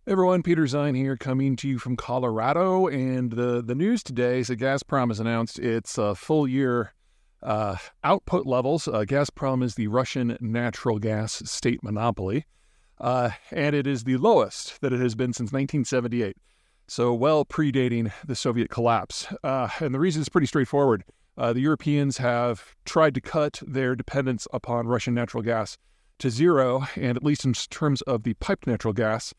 Hey everyone, Peter Zeihan here, coming to you from Colorado, and the news today is that Gazprom has announced its full year output levels. Gazprom is the Russian natural gas state monopoly, and it is the lowest that it has been since 1978, so well predating the Soviet collapse. And the reason is pretty straightforward. The Europeans have tried to cut their dependence upon Russian natural gas to zero, and at least in terms of the piped natural gas,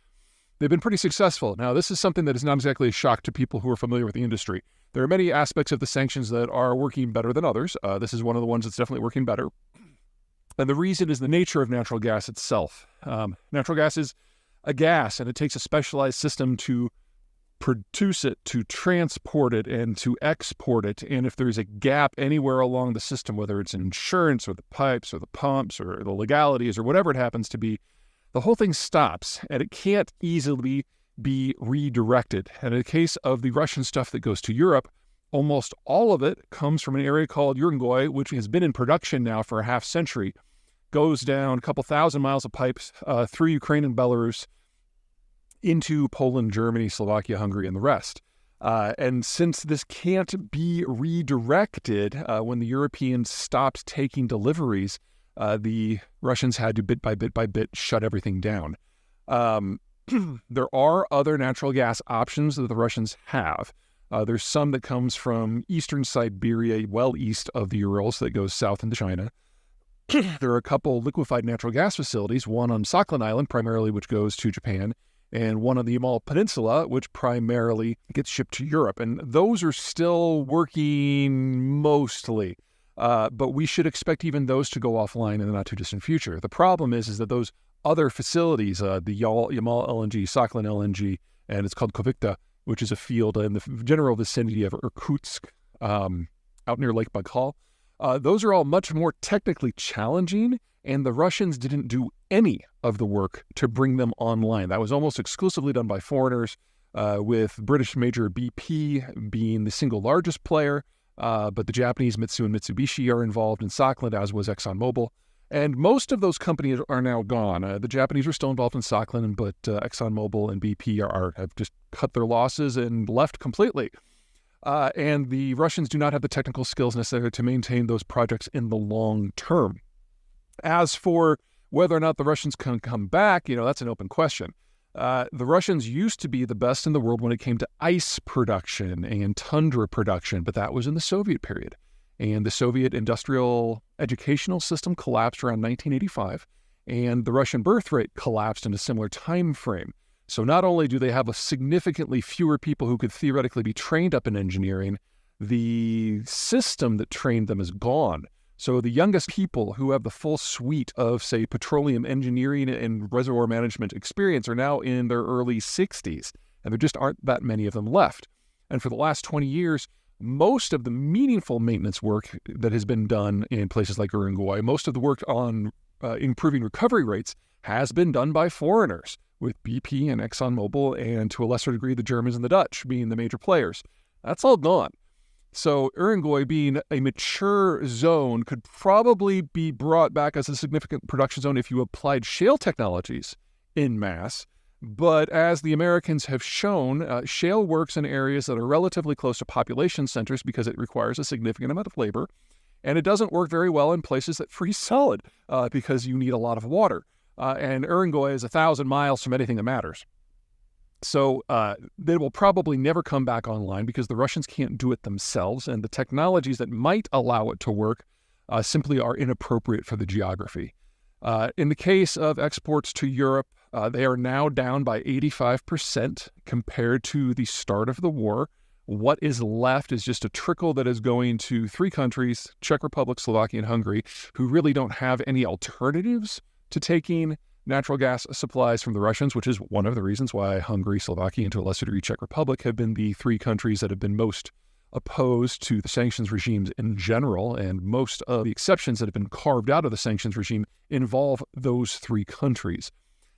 they've been pretty successful. Now, this is something that is not exactly a shock to people who are familiar with the industry. There are many aspects of the sanctions that are working better than others. This is one of the ones that's definitely working better. And the reason is the nature of natural gas itself. Natural gas is a gas, and it takes a specialized system to produce it, to transport it, and to export it. And if there's a gap anywhere along the system, whether it's insurance or the pipes or the pumps or the legalities or whatever it happens to be, the whole thing stops, and it can't easily be redirected. And in the case of the Russian stuff that goes to Europe, almost all of it comes from an area called Urengoy, which has been in production now for a half century, goes down a couple thousand miles of pipes through Ukraine and Belarus into Poland, Germany, Slovakia, Hungary, and the rest. And since this can't be redirected, when the Europeans stopped taking deliveries, the Russians had to bit by bit shut everything down. There are other natural gas options that the Russians have. There's some that comes from eastern Siberia, well east of the Urals, that goes south into China. There are a couple liquefied natural gas facilities, one on Sakhalin Island primarily, which goes to Japan, and one on the Yamal Peninsula, which primarily gets shipped to Europe. And those are still working mostly. But we should expect even those to go offline in the not-too-distant future. The problem is that those other facilities, the Yamal LNG, Sakhalin LNG, and it's called Kovikta, which is a field in the general vicinity of Irkutsk, out near Lake Baikal, those are all much more technically challenging, and the Russians didn't do any of the work to bring them online. That was almost exclusively done by foreigners, with British major BP being the single largest player. But the Japanese Mitsui and Mitsubishi are involved in Sakhalin, as was ExxonMobil. And most of those companies are now gone. The Japanese are still involved in Sakhalin, but ExxonMobil and BP have just cut their losses and left completely. And the Russians do not have the technical skills necessary to maintain those projects in the long term. As for whether or not the Russians can come back, that's an open question. The Russians used to be the best in the world when it came to ice production and tundra production, but that was in the Soviet period. And the Soviet industrial educational system collapsed around 1985, and the Russian birth rate collapsed in a similar time frame. So not only do they have a significantly fewer people who could theoretically be trained up in engineering, the system that trained them is gone. So the youngest people who have the full suite of, say, petroleum engineering and reservoir management experience are now in their early 60s, and there just aren't that many of them left. And for the last 20 years, most of the meaningful maintenance work that has been done in places like Urengoy, most of the work on improving recovery rates has been done by foreigners, with BP and ExxonMobil, and to a lesser degree the Germans and the Dutch being the major players. That's all gone. So Urengoy, being a mature zone, could probably be brought back as a significant production zone if you applied shale technologies en masse. But as the Americans have shown, shale works in areas that are relatively close to population centers because it requires a significant amount of labor. And it doesn't work very well in places that freeze solid because you need a lot of water. And Urengoy is 1,000 miles from anything that matters. So they will probably never come back online because the Russians can't do it themselves, and the technologies that might allow it to work simply are inappropriate for the geography. In the case of exports to Europe, they are now down by 85% compared to the start of the war. What is left is just a trickle that is going to three countries, Czech Republic, Slovakia, and Hungary, who really don't have any alternatives to taking natural gas supplies from the Russians, which is one of the reasons why Hungary, Slovakia, and to a lesser degree Czech Republic have been the three countries that have been most opposed to the sanctions regimes in general, and most of the exceptions that have been carved out of the sanctions regime involve those three countries.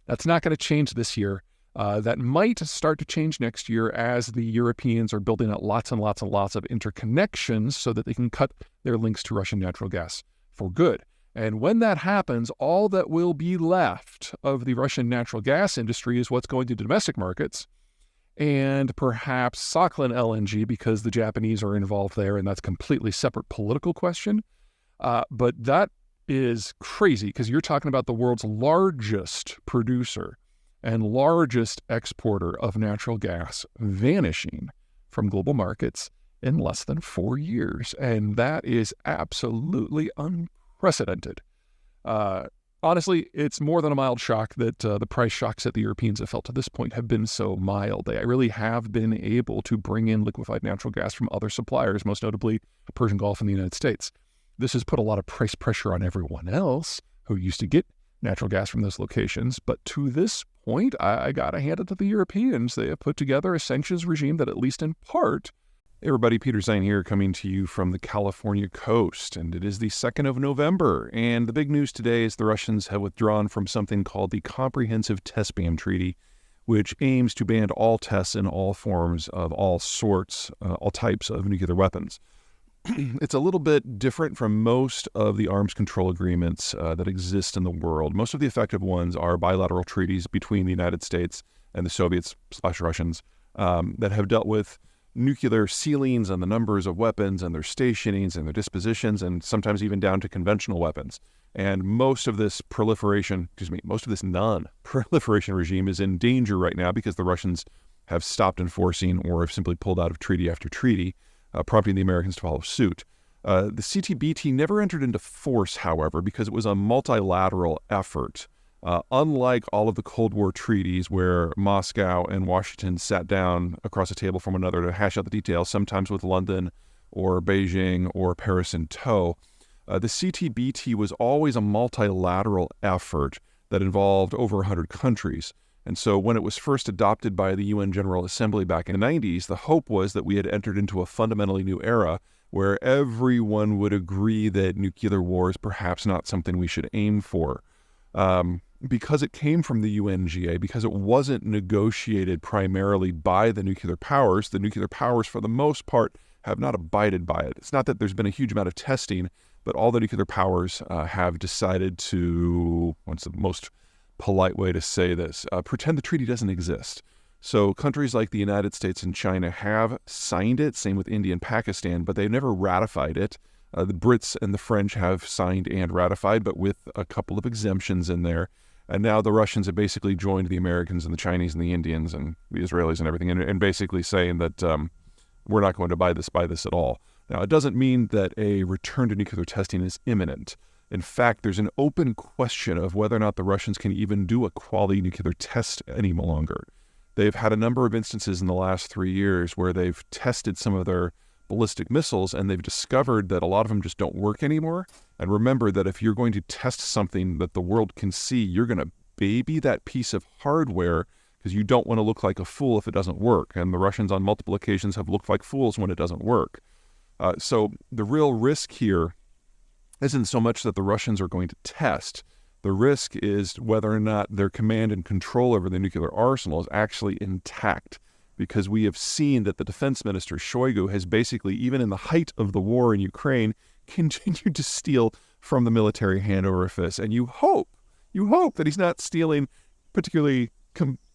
That's not going to change this year. That might start to change next year as the Europeans are building out lots and lots and lots of interconnections so that they can cut their links to Russian natural gas for good. And when that happens, all that will be left of the Russian natural gas industry is what's going to domestic markets and perhaps Sakhalin LNG, because the Japanese are involved there, and that's a completely separate political question. But that is crazy because you're talking about the world's largest producer and largest exporter of natural gas vanishing from global markets in less than 4 years. And that is absolutely unprecedented. Honestly, it's more than a mild shock that the price shocks that the Europeans have felt to this point have been so mild. They really have been able to bring in liquefied natural gas from other suppliers, most notably the Persian Gulf and the United States. This has put a lot of price pressure on everyone else who used to get natural gas from those locations. But to this point, I got to hand it to the Europeans. They have put together a sanctions regime that, at least in part. Hey everybody, Peter Zeihan here, coming to you from the California coast, and it is the 2nd of November, and the big news today is the Russians have withdrawn from something called the Comprehensive Test Ban Treaty, which aims to ban all tests in all forms of all sorts, all types of nuclear weapons. It's a little bit different from most of the arms control agreements that exist in the world. Most of the effective ones are bilateral treaties between the United States and the Soviets/Russians that have dealt with nuclear ceilings and the numbers of weapons and their stationings and their dispositions, and sometimes even down to conventional weapons. And most of this non-proliferation regime is in danger right now because the Russians have stopped enforcing or have simply pulled out of treaty after treaty, prompting the Americans to follow suit. The CTBT never entered into force, however, because it was a multilateral effort. Unlike all of the Cold War treaties where Moscow and Washington sat down across a table from one another to hash out the details, sometimes with London or Beijing or Paris in tow, the CTBT was always a multilateral effort that involved over 100 countries. And so when it was first adopted by the UN General Assembly back in the 90s, the hope was that we had entered into a fundamentally new era where everyone would agree that nuclear war is perhaps not something we should aim for. Because it came from the UNGA, because it wasn't negotiated primarily by the nuclear powers for the most part have not abided by it. It's not that there's been a huge amount of testing, but all the nuclear powers have decided to, what's the most polite way to say this, pretend the treaty doesn't exist. So countries like the United States and China have signed it, same with India and Pakistan, but they've never ratified it. The Brits and the French have signed and ratified, but with a couple of exemptions in there. And now the Russians have basically joined the Americans and the Chinese and the Indians and the Israelis and everything, and basically saying that we're not going to buy this at all. Now, it doesn't mean that a return to nuclear testing is imminent. In fact, there's an open question of whether or not the Russians can even do a quality nuclear test any longer. They've had a number of instances in the last 3 years where they've tested some of their ballistic missiles, and they've discovered that a lot of them just don't work anymore. And remember that if you're going to test something that the world can see, you're going to baby that piece of hardware because you don't want to look like a fool if it doesn't work. And the Russians on multiple occasions have looked like fools when it doesn't work. So the real risk here isn't so much that the Russians are going to test. The risk is whether or not their command and control over the nuclear arsenal is actually intact. Because we have seen that the defense minister, Shoigu, has basically, even in the height of the war in Ukraine, continued to steal from the military hand over fist. And you hope that he's not stealing particularly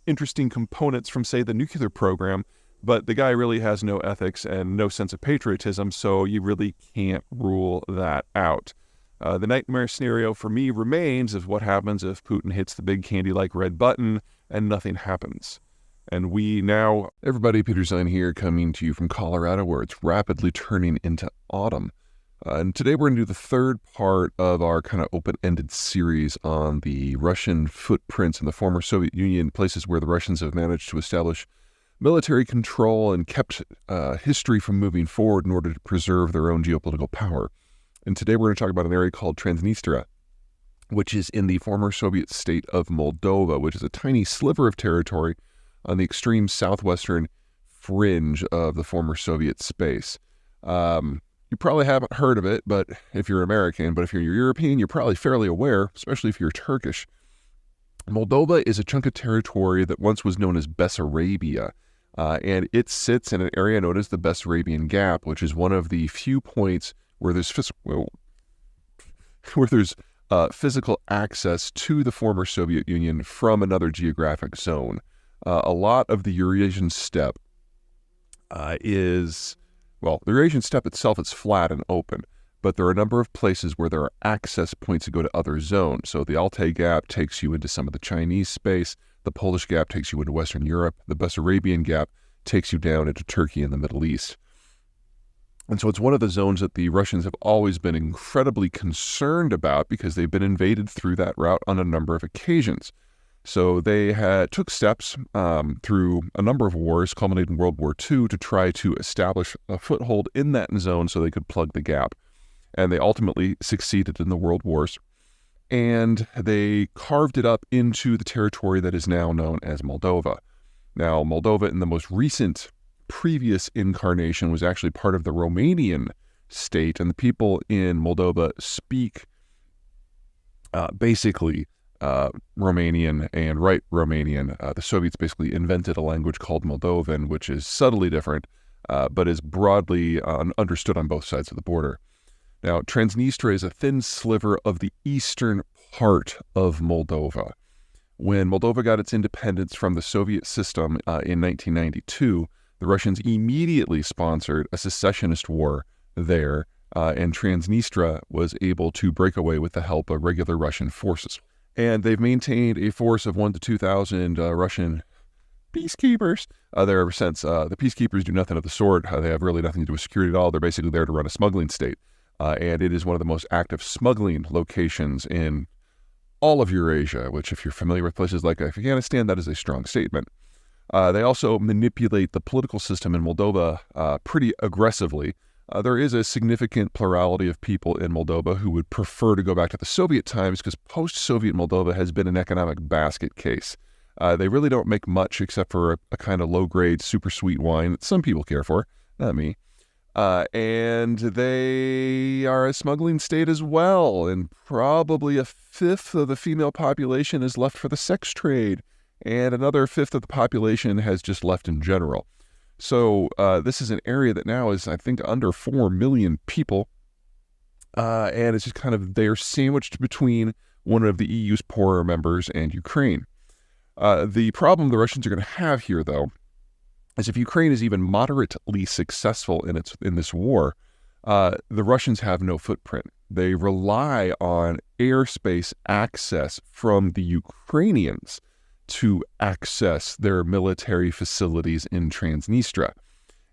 interesting components from, say, the nuclear program, but the guy really has no ethics and no sense of patriotism, so you really can't rule that out. The nightmare scenario for me remains of what happens if Putin hits the big candy-like red button and nothing happens. And we now... Everybody, Peter Zeihan here, coming to you from Colorado, where it's rapidly turning into autumn. And today we're going to do the third part of our kind of open-ended series on the Russian footprints in the former Soviet Union, places where the Russians have managed to establish military control and kept history from moving forward in order to preserve their own geopolitical power. And today we're going to talk about an area called Transnistria, which is in the former Soviet state of Moldova, which is a tiny sliver of territory on the extreme southwestern fringe of the former Soviet space. You probably haven't heard of it, but if you're American, but if you're European, you're probably fairly aware, especially if you're Turkish. Moldova is a chunk of territory that once was known as Bessarabia, and it sits in an area known as the Bessarabian Gap, which is one of the few points where there's where there's physical access to the former Soviet Union from another geographic zone. A lot of the Eurasian steppe the Eurasian steppe itself is flat and open, but there are a number of places where there are access points to go to other zones. So the Altai Gap takes you into some of the Chinese space, the Polish Gap takes you into Western Europe, the Bessarabian Gap takes you down into Turkey and the Middle East. And so it's one of the zones that the Russians have always been incredibly concerned about because they've been invaded through that route on a number of occasions. So they took steps through a number of wars, culminating in World War II, to try to establish a foothold in that zone so they could plug the gap. And they ultimately succeeded in the World Wars. And they carved it up into the territory that is now known as Moldova. Now, Moldova, in the most recent previous incarnation, was actually part of the Romanian state, and the people in Moldova speak basically Romanian and write Romanian. The Soviets basically invented a language called Moldovan, which is subtly different, but is broadly understood on both sides of the border. Now, Transnistria is a thin sliver of the eastern part of Moldova. When Moldova got its independence from the Soviet system in 1992, the Russians immediately sponsored a secessionist war there, and Transnistria was able to break away with the help of regular Russian forces. And they've maintained a force of 1,000 to 2,000 Russian peacekeepers there ever since. The peacekeepers do nothing of the sort. They have really nothing to do with security at all. They're basically there to run a smuggling state. And it is one of the most active smuggling locations in all of Eurasia, which, if you're familiar with places like Afghanistan, that is a strong statement. They also manipulate the political system in Moldova pretty aggressively. There is a significant plurality of people in Moldova who would prefer to go back to the Soviet times because post-Soviet Moldova has been an economic basket case. They really don't make much except for a kind of low-grade, super sweet wine that some people care for, not me. And they are a smuggling state as well, and probably a fifth of the female population is left for the sex trade, and another fifth of the population has just left in general. So this is an area that now is, I think, under 4 million people, and it's just kind of, they're sandwiched between one of the EU's poorer members and Ukraine. The problem the Russians are going to have here, though, is if Ukraine is even moderately successful in this war, the Russians have no footprint. They rely on airspace access from the Ukrainians to access their military facilities in Transnistria.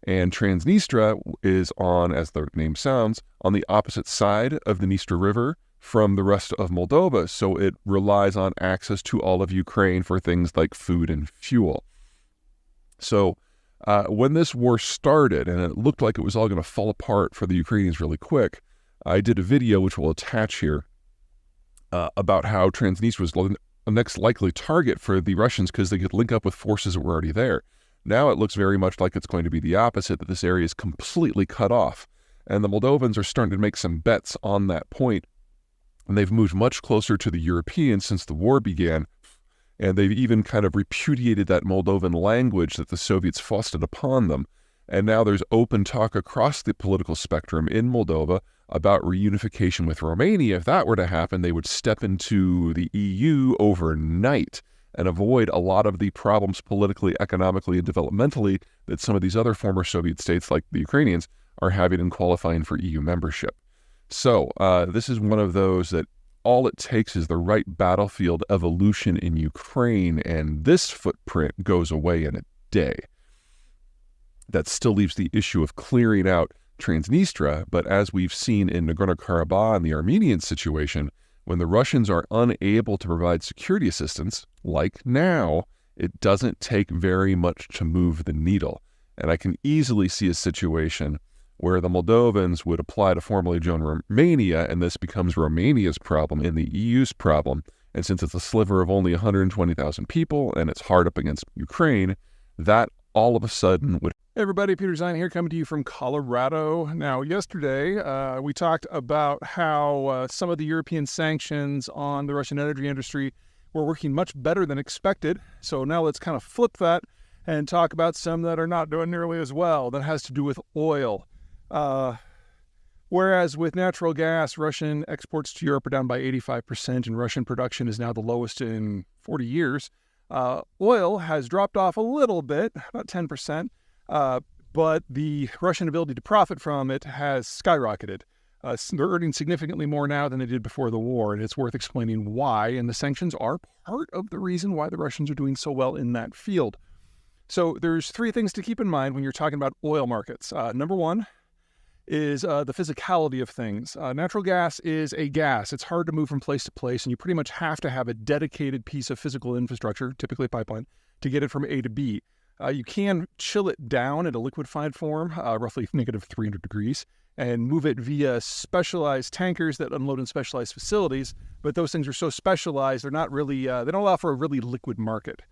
And Transnistria is on, as the name sounds, on the opposite side of the Dniester River from the rest of Moldova, so it relies on access to all of Ukraine for things like food and fuel. So when this war started, and it looked like it was all going to fall apart for the Ukrainians really quick, I did a video, which we'll attach here, about how Transnistria was the next likely target for the Russians because they could link up with forces that were already there. Now it looks very much like it's going to be the opposite, that this area is completely cut off. And the Moldovans are starting to make some bets on that point. And they've moved much closer to the Europeans since the war began. And they've even kind of repudiated that Moldovan language that the Soviets foisted upon them. And now there's open talk across the political spectrum in Moldova about reunification with Romania. If that were to happen, they would step into the EU overnight and avoid a lot of the problems politically, economically, and developmentally that some of these other former Soviet states, like the Ukrainians, are having in qualifying for EU membership. So this is one of those that all it takes is the right battlefield evolution in Ukraine, and this footprint goes away in a day. That still leaves the issue of clearing out Transnistria, but as we've seen in Nagorno-Karabakh and the Armenian situation, when the Russians are unable to provide security assistance, like now, it doesn't take very much to move the needle. And I can easily see a situation where the Moldovans would apply to formally join Romania, and this becomes Romania's problem and the EU's problem. And since it's a sliver of only 120,000 people, and it's hard up against Ukraine, that all of a sudden would... Hey everybody, Peter Zeihan here, coming to you from Colorado. Now, yesterday, we talked about how some of the European sanctions on the Russian energy industry were working much better than expected. So now let's kind of flip that and talk about some that are not doing nearly as well. That has to do with oil. Whereas with natural gas, Russian exports to Europe are down by 85%, and Russian production is now the lowest in 40 years. Oil has dropped off a little bit, about 10%, but the Russian ability to profit from it has skyrocketed. They're earning significantly more now than they did before the war, and it's worth explaining why, and the sanctions are part of the reason why the Russians are doing so well in that field. So there's three things to keep in mind when you're talking about oil markets. Number one is the physicality of things. Natural gas is a gas. It's hard to move from place to place, and you pretty much have to have a dedicated piece of physical infrastructure, typically a pipeline, to get it from A to B. You can chill it down at a liquefied form, roughly negative 300 degrees, and move it via specialized tankers that unload in specialized facilities, but those things are so specialized, they're not really, they don't allow for a really liquid market.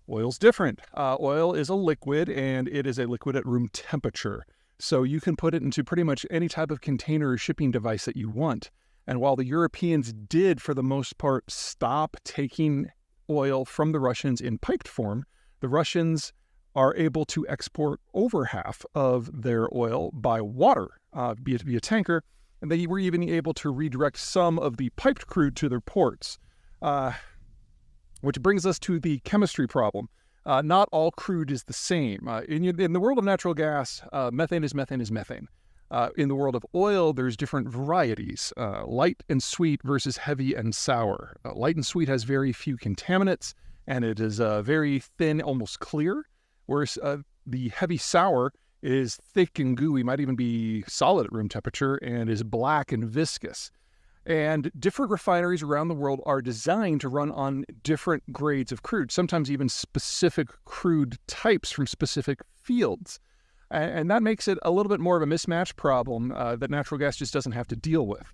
Oil's different. Oil is a liquid, and it is a liquid at room temperature. So you can put it into pretty much any type of container or shipping device that you want. And while the Europeans did, for the most part, stop taking oil from the Russians in piped form, the Russians are able to export over half of their oil by water, be it via tanker, and they were even able to redirect some of the piped crude to their ports. Which brings us to the chemistry problem. Not all crude is the same. In the world of natural gas, methane is methane is methane. In the world of oil, there's different varieties, light and sweet versus heavy and sour. Light and sweet has very few contaminants, and it is very thin, almost clear, whereas the heavy sour is thick and gooey, might even be solid at room temperature, and is black and viscous. And different refineries around the world are designed to run on different grades of crude, sometimes even specific crude types from specific fields. And that makes it a little bit more of a mismatch problem that natural gas just doesn't have to deal with.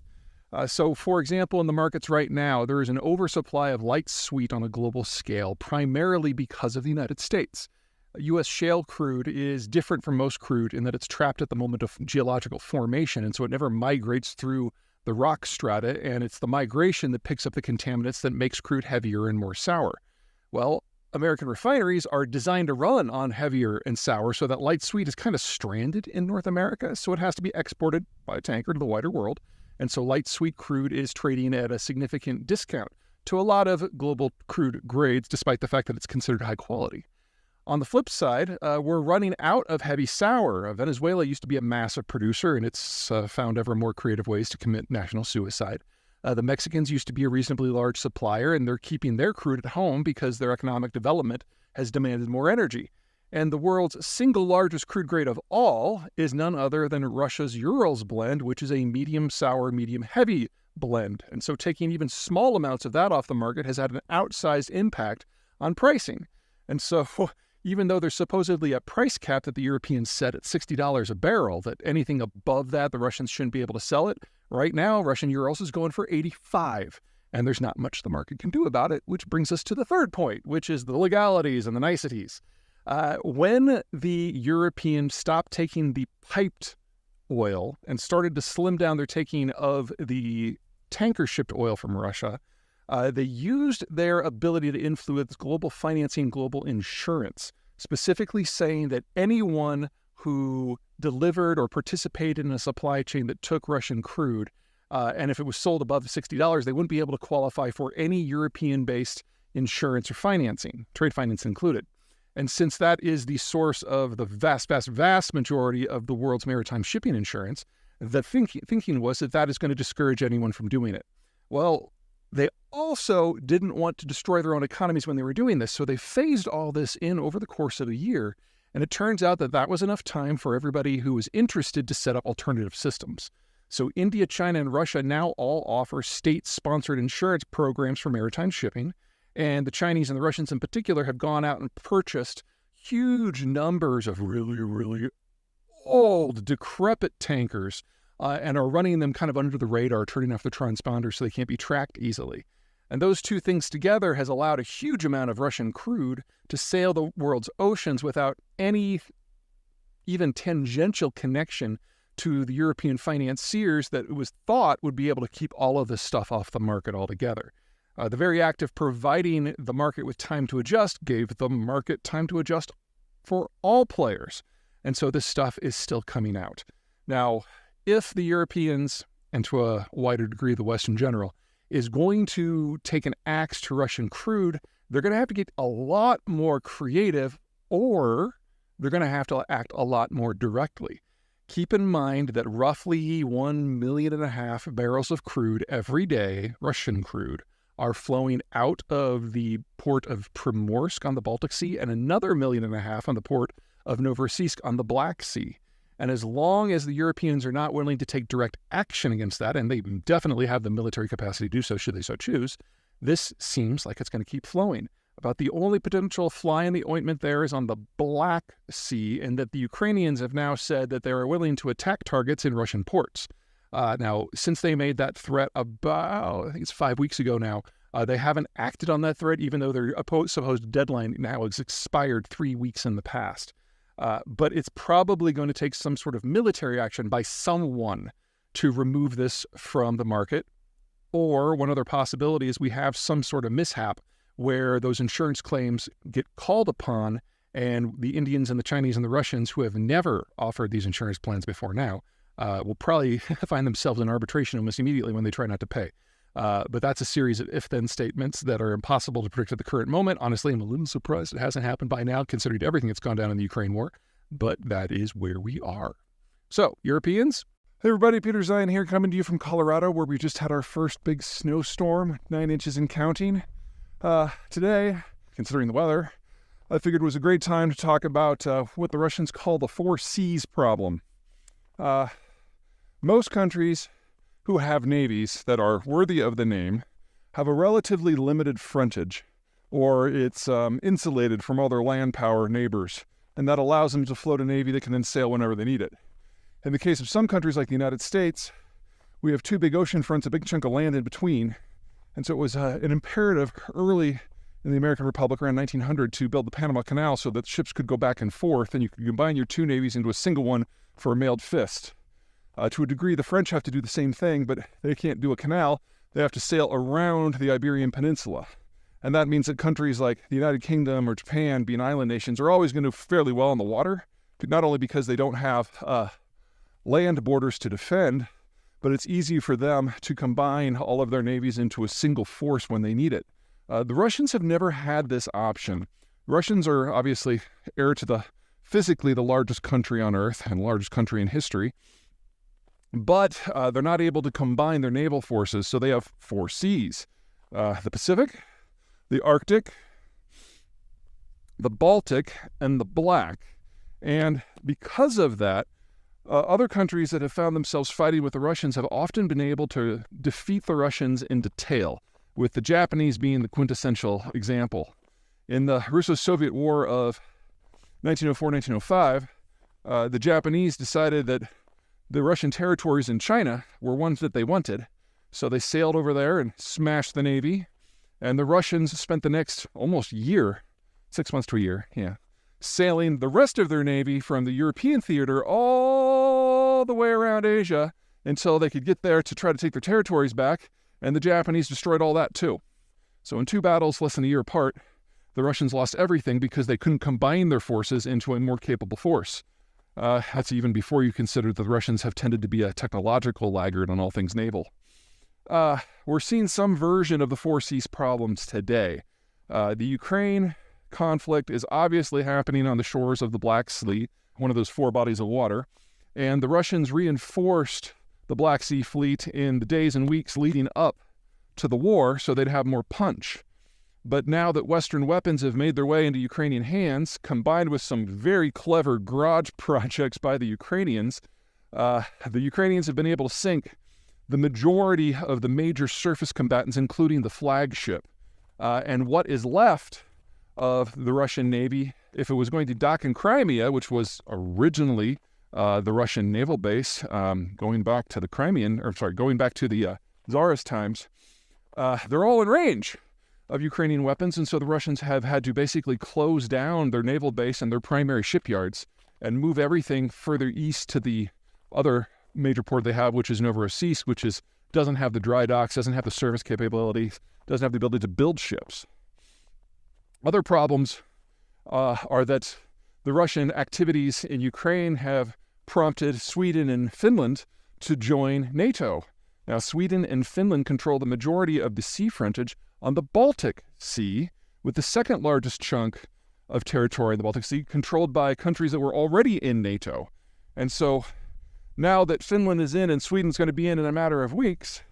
So, for example, in the markets right now, there is an oversupply of light sweet on a global scale, primarily because of the United States. U.S. shale crude is different from most crude in that it's trapped at the moment of geological formation, and so it never migrates through the rock strata, and it's the migration that picks up the contaminants that makes crude heavier and more sour. Well, American refineries are designed to run on heavier and sour, so that light sweet is kind of stranded in North America, so it has to be exported by tanker to the wider world. And so light sweet crude is trading at a significant discount to a lot of global crude grades, despite the fact that it's considered high quality. On the flip side, we're running out of heavy sour. Venezuela used to be a massive producer, and it's found ever more creative ways to commit national suicide. The Mexicans used to be a reasonably large supplier, and they're keeping their crude at home because their economic development has demanded more energy. And the world's single largest crude grade of all is none other than Russia's Urals blend, which is a medium sour, medium heavy blend. And so taking even small amounts of that off the market has had an outsized impact on pricing. And so even though there's supposedly a price cap that the Europeans set at $60 a barrel, that anything above that, the Russians shouldn't be able to sell it. Right now, Russian Urals is going for $85, and there's not much the market can do about it, which brings us to the third point, which is the legalities and the niceties. When the Europeans stopped taking the piped oil and started to slim down their taking of the tanker shipped oil from Russia, they used their ability to influence global financing, global insurance, specifically saying that anyone who delivered or participated in a supply chain that took Russian crude, and if it was sold above $60, they wouldn't be able to qualify for any European-based insurance or financing, trade finance included. And since that is the source of the vast, vast, vast majority of the world's maritime shipping insurance, the thinking was that that is going to discourage anyone from doing it. Well, they also didn't want to destroy their own economies when they were doing this, so they phased all this in over the course of a year, and it turns out that that was enough time for everybody who was interested to set up alternative systems. So India, China, and Russia now all offer state-sponsored insurance programs for maritime shipping, and the Chinese and the Russians in particular have gone out and purchased huge numbers of really, really old, decrepit tankers and are running them kind of under the radar, turning off the transponders so they can't be tracked easily. And those two things together has allowed a huge amount of Russian crude to sail the world's oceans without any even tangential connection to the European financiers that it was thought would be able to keep all of this stuff off the market altogether. The very act of providing the market with time to adjust gave the market time to adjust for all players. And so this stuff is still coming out. Now, if the Europeans, and to a wider degree the West in general, is going to take an axe to Russian crude, they're going to have to get a lot more creative, or they're going to have to act a lot more directly. Keep in mind that roughly 1.5 million barrels of crude every day, Russian crude, are flowing out of the port of Primorsk on the Baltic Sea and another 1.5 million on the port of Novorossiysk on the Black Sea. And as long as the Europeans are not willing to take direct action against that, and they definitely have the military capacity to do so should they so choose, this seems like it's going to keep flowing. About the only potential fly in the ointment there is on the Black Sea, and that the Ukrainians have now said that they are willing to attack targets in Russian ports. Now, since they made that threat about, I think it's 5 weeks ago now, they haven't acted on that threat, even though their supposed deadline now has expired 3 weeks in the past. But it's probably going to take some sort of military action by someone to remove this from the market. Or one other possibility is we have some sort of mishap where those insurance claims get called upon, and the Indians and the Chinese and the Russians, who have never offered these insurance plans before now, will probably find themselves in arbitration almost immediately when they try not to pay. But that's a series of if-then statements that are impossible to predict at the current moment. Honestly, I'm a little surprised it hasn't happened by now, considering everything that's gone down in the Ukraine war. But that is where we are. So, Europeans? Hey everybody, Peter Zeihan here, coming to you from Colorado, where we just had our first big snowstorm, 9 inches and counting. Today, considering the weather, I figured it was a great time to talk about what the Russians call the 4 Cs problem. Most countries who have navies that are worthy of the name have a relatively limited frontage, or it's insulated from all their land power neighbors, and that allows them to float a navy that can then sail whenever they need it. In the case of some countries like the United States, we have 2 big ocean fronts, a big chunk of land in between, and so it was an imperative early in the American Republic around 1900 to build the Panama Canal so that ships could go back and forth, and you could combine your 2 navies into a single one for a mailed fist. To a degree, the French have to do the same thing, but they can't do a canal. They have to sail around the Iberian Peninsula. And that means that countries like the United Kingdom or Japan, being island nations, are always going to do fairly well on the water, not only because they don't have land borders to defend, but it's easy for them to combine all of their navies into a single force when they need it. The Russians have never had this option. Russians are obviously heir to physically the largest country on Earth and largest country in history, but they're not able to combine their naval forces, so they have 4 Cs. The Pacific, the Arctic, the Baltic, and the Black. And because of that, other countries that have found themselves fighting with the Russians have often been able to defeat the Russians in detail, with the Japanese being the quintessential example. In the Russo-Soviet War of 1904-1905, the Japanese decided that the Russian territories in China were ones that they wanted, so they sailed over there and smashed the navy, and the Russians spent the next almost year, 6 months to a year, sailing the rest of their navy from the European theater all the way around Asia until they could get there to try to take their territories back, and the Japanese destroyed all that too. So in 2 battles less than a year apart, the Russians lost everything because they couldn't combine their forces into a more capable force. That's even before you consider that the Russians have tended to be a technological laggard on all things naval. We're seeing some version of the 4 Cs problems today. The Ukraine conflict is obviously happening on the shores of the Black Sea, one of those 4 bodies of water, and the Russians reinforced the Black Sea fleet in the days and weeks leading up to the war so they'd have more punch. But now that Western weapons have made their way into Ukrainian hands, combined with some very clever garage projects by the Ukrainians have been able to sink the majority of the major surface combatants, including the flagship. And what is left of the Russian Navy, if it was going to dock in Crimea, which was originally the Russian naval base, going back to the Tsarist times, they're all in range of Ukrainian weapons, and so the Russians have had to basically close down their naval base and their primary shipyards and move everything further east to the other major port they have, which is Novorossiysk, which doesn't have the dry docks, doesn't have the service capabilities, doesn't have the ability to build ships. Other problems are that the Russian activities in Ukraine have prompted Sweden and Finland to join NATO. Now, Sweden and Finland control the majority of the sea frontage on the Baltic Sea, with the second largest chunk of territory in the Baltic Sea controlled by countries that were already in NATO. And so now that Finland is in and Sweden's going to be in a matter of weeks,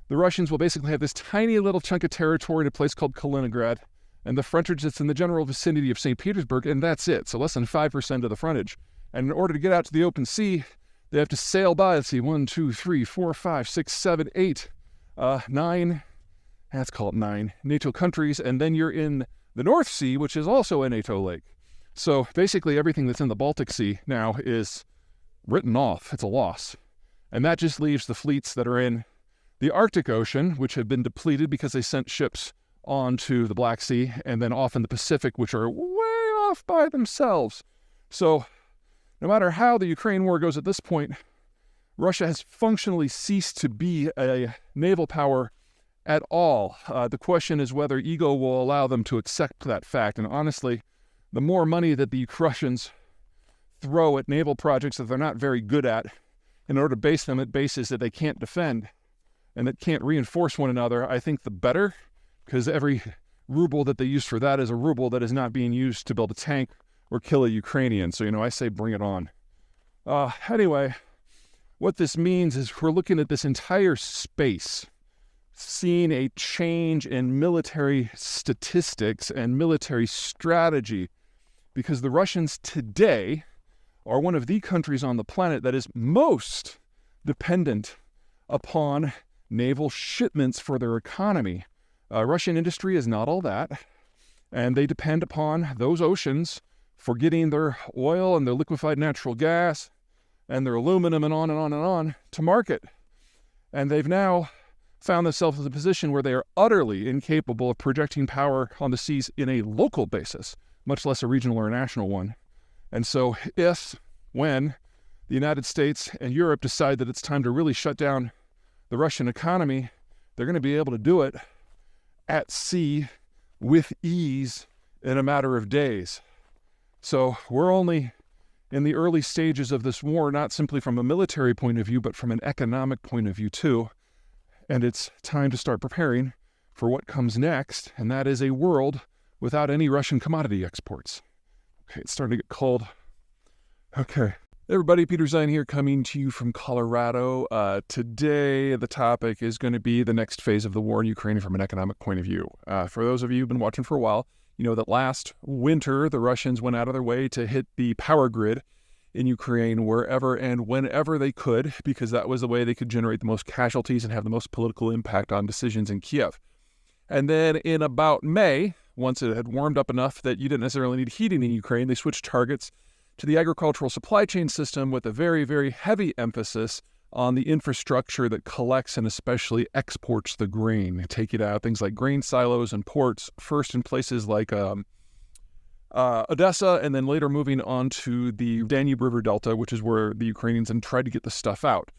the Russians will basically have this tiny little chunk of territory in a place called Kaliningrad, and the frontage that's in the general vicinity of St. Petersburg, and that's it. So less than 5% of the frontage. And in order to get out to the open sea, they have to sail by, let's see, 1, 2, 3, 4, 5, 6, 7, 8, 9, let's call it 9 NATO countries, and then you're in the North Sea, which is also a NATO lake. So basically everything that's in the Baltic Sea now is written off. It's a loss. And that just leaves the fleets that are in the Arctic Ocean, which have been depleted because they sent ships onto the Black Sea, and then off in the Pacific, which are way off by themselves. So no matter how the Ukraine war goes at this point, Russia has functionally ceased to be a naval power at all. The question is whether ego will allow them to accept that fact. And honestly, the more money that the Russians throw at naval projects that they're not very good at, in order to base them at bases that they can't defend and that can't reinforce one another, I think the better, because every ruble that they use for that is a ruble that is not being used to build a tank or kill a Ukrainian. So, I say bring it on. Anyway, what this means is we're looking at this entire space, seeing a change in military statistics and military strategy, because the Russians today are one of the countries on the planet that is most dependent upon naval shipments for their economy. Russian industry is not all that, and they depend upon those oceans for getting their oil and their liquefied natural gas and their aluminum and on and on and on to market. And they've now found themselves in a position where they are utterly incapable of projecting power on the seas in a local basis, much less a regional or a national one. And so when the United States and Europe decide that it's time to really shut down the Russian economy, they're going to be able to do it at sea with ease in a matter of days. So we're only in the early stages of this war, not simply from a military point of view, but from an economic point of view too. And it's time to start preparing for what comes next, and that is a world without any Russian commodity exports. Okay, it's starting to get cold. Okay. Hey everybody, Peter Zeihan here, coming to you from Colorado. Today, the topic is going to be the next phase of the war in Ukraine from an economic point of view. For those of you who've been watching for a while, you know that last winter, the Russians went out of their way to hit the power grid in Ukraine wherever and whenever they could, because that was the way they could generate the most casualties and have the most political impact on decisions in Kiev. And then in about May, once it had warmed up enough that you didn't necessarily need heating in Ukraine, they switched targets to the agricultural supply chain system with a very, very heavy emphasis on the infrastructure that collects and especially exports the grain. They take it out, things like grain silos and ports, first in places like Odessa, and then later moving on to the Danube River Delta, which is where the Ukrainians then tried to get the stuff out.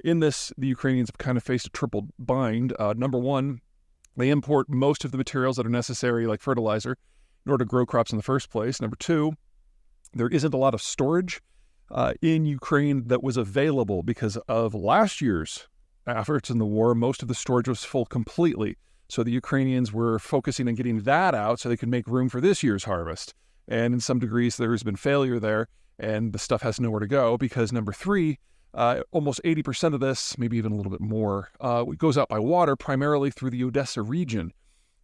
In this, the Ukrainians have kind of faced a triple bind. Number one, they import most of the materials that are necessary, like fertilizer, in order to grow crops in the first place. Number two, there isn't a lot of storage in Ukraine that was available because of last year's efforts in the war. Most of the storage was full completely. So the Ukrainians were focusing on getting that out so they could make room for this year's harvest. And in some degrees, there has been failure there, and the stuff has nowhere to go because number three, almost 80% of this, maybe even a little bit more, goes out by water, primarily through the Odessa region.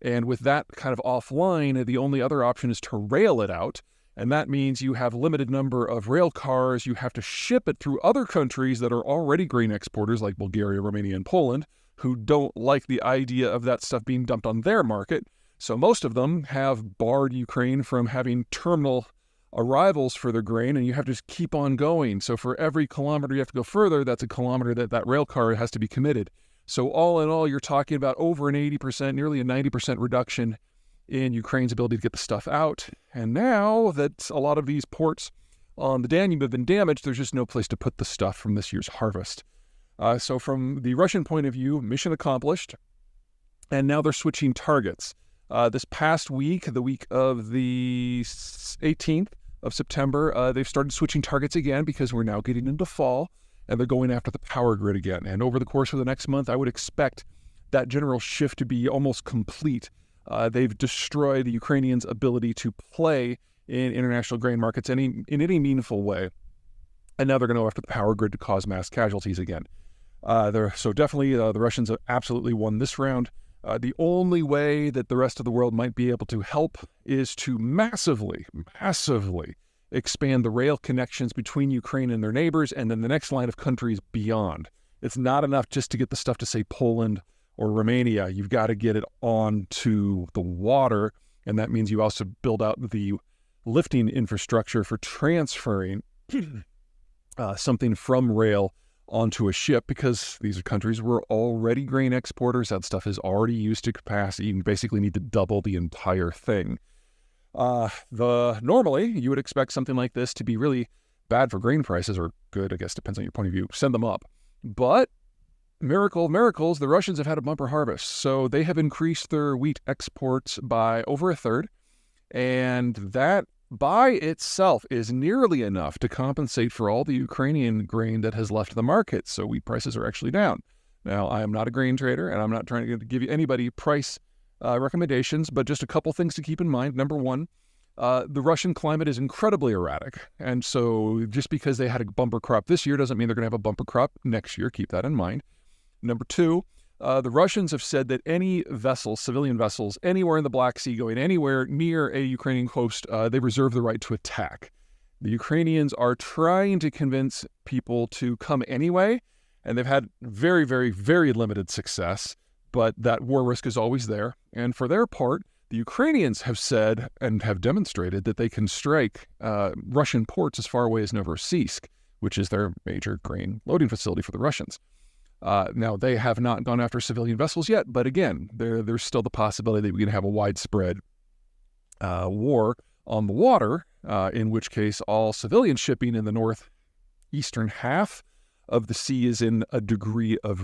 And with that kind of offline, the only other option is to rail it out. And that means you have a limited number of rail cars. You have to ship it through other countries that are already grain exporters like Bulgaria, Romania, and Poland, who don't like the idea of that stuff being dumped on their market. So most of them have barred Ukraine from having terminal arrivals for their grain, and you have to just keep on going. So for every kilometer you have to go further, that's a kilometer that rail car has to be committed. So all in all, you're talking about over an 80%, nearly a 90% reduction in Ukraine's ability to get the stuff out. And now that a lot of these ports on the Danube have been damaged, there's just no place to put the stuff from this year's harvest. So from the Russian point of view, mission accomplished. And now they're switching targets. This past week, the week of the 18th of September, they've started switching targets again because we're now getting into fall. and they're going after the power grid again. And over the course of the next month, I would expect that general shift to be almost complete. They've destroyed the Ukrainians' ability to play in international grain markets in any meaningful way. And now they're going to go after the power grid to cause mass casualties again. So definitely the Russians have absolutely won this round. The only way that the rest of the world might be able to help is to massively expand the rail connections between Ukraine and their neighbors, and then the next line of countries beyond. It's not enough just to get the stuff to, say, Poland or Romania. You've got to get it onto the water, and that means you also build out the lifting infrastructure for transferring something from rail onto a ship, because these are countries who are already grain exporters. That stuff is already used to capacity. You basically need to double the entire thing. Normally, you would expect something like this to be really bad for grain prices, or good, I guess, depends on your point of view. Send them up. But miracle of miracles, the Russians have had a bumper harvest. So they have increased their wheat exports by over a third. And that by itself is nearly enough to compensate for all the Ukrainian grain that has left the market. So wheat prices are actually down. Now, I am not a grain trader, and I'm not trying to give you anybody price recommendations, but just a couple things to keep in mind. Number one, the Russian climate is incredibly erratic. And so just because they had a bumper crop this year doesn't mean they're going to have a bumper crop next year. Keep that in mind. Number two, the Russians have said that any vessels, civilian vessels, anywhere in the Black Sea going anywhere near a Ukrainian coast, they reserve the right to attack. The Ukrainians are trying to convince people to come anyway, and they've had very, very, very limited success, but that war risk is always there. And for their part, the Ukrainians have said and have demonstrated that they can strike Russian ports as far away as Novorossiysk, which is their major grain loading facility for the Russians. Now, they have not gone after civilian vessels yet, but again, there's still the possibility that we can have a widespread war on the water, in which case all civilian shipping in the northeastern half of the sea is in a degree of